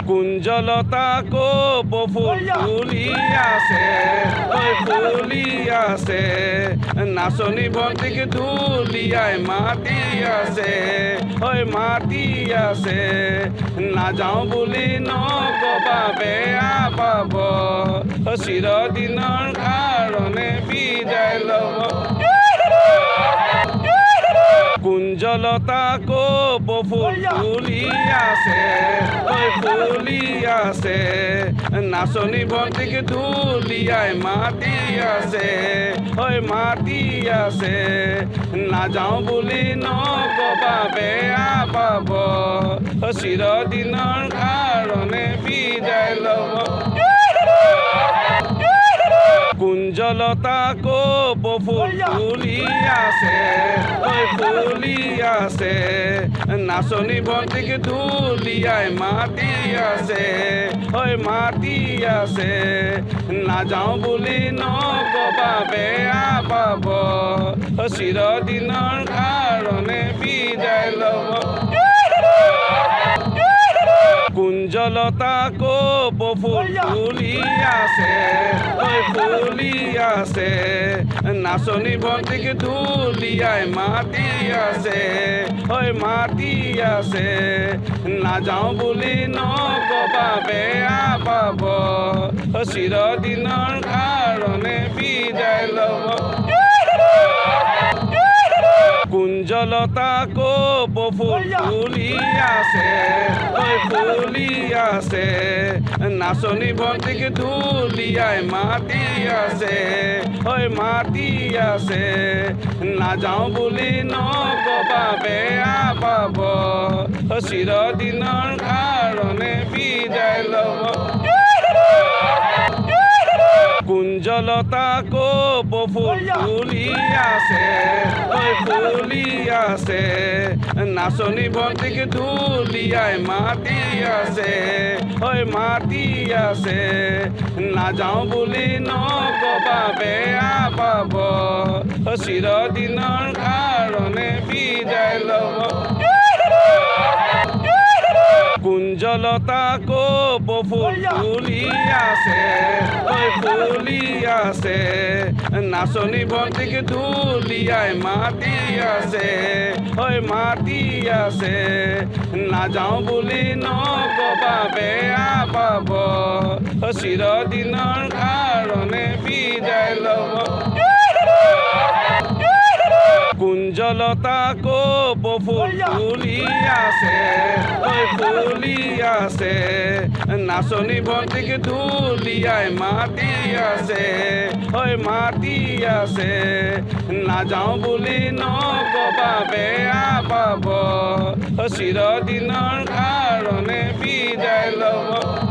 কুঞ্জলতা কপ ফুল ফুলি আছে ফুলি আছে নাচনি বন্তিক ধুলিয়াই মাতি আছে মাতি আছে নাযাওঁ বুলি নকবা বেয়া পাব চিৰদিনৰ কাৰণে বিদায় ল'ব কুঞ্জলতা কপ ফুল ফুলি আছে ফুলি আছে নাচনি বন্তিক ধুলিয়াই মাতি আছে মাতি আছে নাযাওঁ বুলি নকবা বেয়া পাব চিৰদিনৰ কাৰণে বিদায় ল'ব কুঞ্জলতা কপ ফুল ফুলি আছে ফুলি আছে নাচনি বন্তিক ধুলিয়াই মাতি আছে মাতি আছে নাযাওঁ বুলি নকবা বেয়া পাব চিৰদিনৰ কাৰণে বিদায় ল'ব কুঞ্জলতা কপ ফুল ফুলি আছে ফুলি আছে নাচনি বন্তিক ধুলিয়াই মাতি আছে মাতি আছে নাযাওঁ বুলি নকবা বেয়া পাব চিৰদিনৰ কাৰণে বিদায় ল'ব কুঞ্জলতা কপ ফুল ফুলি আছে ফুলি আছে নাচনি বন্তিক ধুলিয়াই মাতি আছে মাতি আছে নাযাওঁ বুলি নকবা বেয়া পাব চিৰদিনৰ কাৰণে বিদায় ল'ব কুঞ্জলতা কপ ফুল ফুলি আছে ফুলি আছে নাচনি বন্তিক ধুলিয়াই মাতি আছে মাতি আছে নাযাওঁ বুলি নকবা বেয়া পাব চিৰদিনৰ কাৰণে বিদায় ল'ব কুঞ্জলতা কপ ফুল ফুলি আছে ফুলি আছে নাচনি বন্তিক ধুলিয়াই মাতি আছে মাতি আছে নাযাওঁ বুলি নকবা বেয়া পাব চিৰদিনৰ কাৰণে বিদায় ল'ব কুঞ্জলতা কপ ফুল ফুলি আছে ফুলি আছে নাচনি বন্তিক ধুলিয়াই মাতি আছে মাতি আছে নাযাওঁ বুলি নকবা বেয়া পাব চিৰদিনৰ কাৰণে বিদায় ল'ব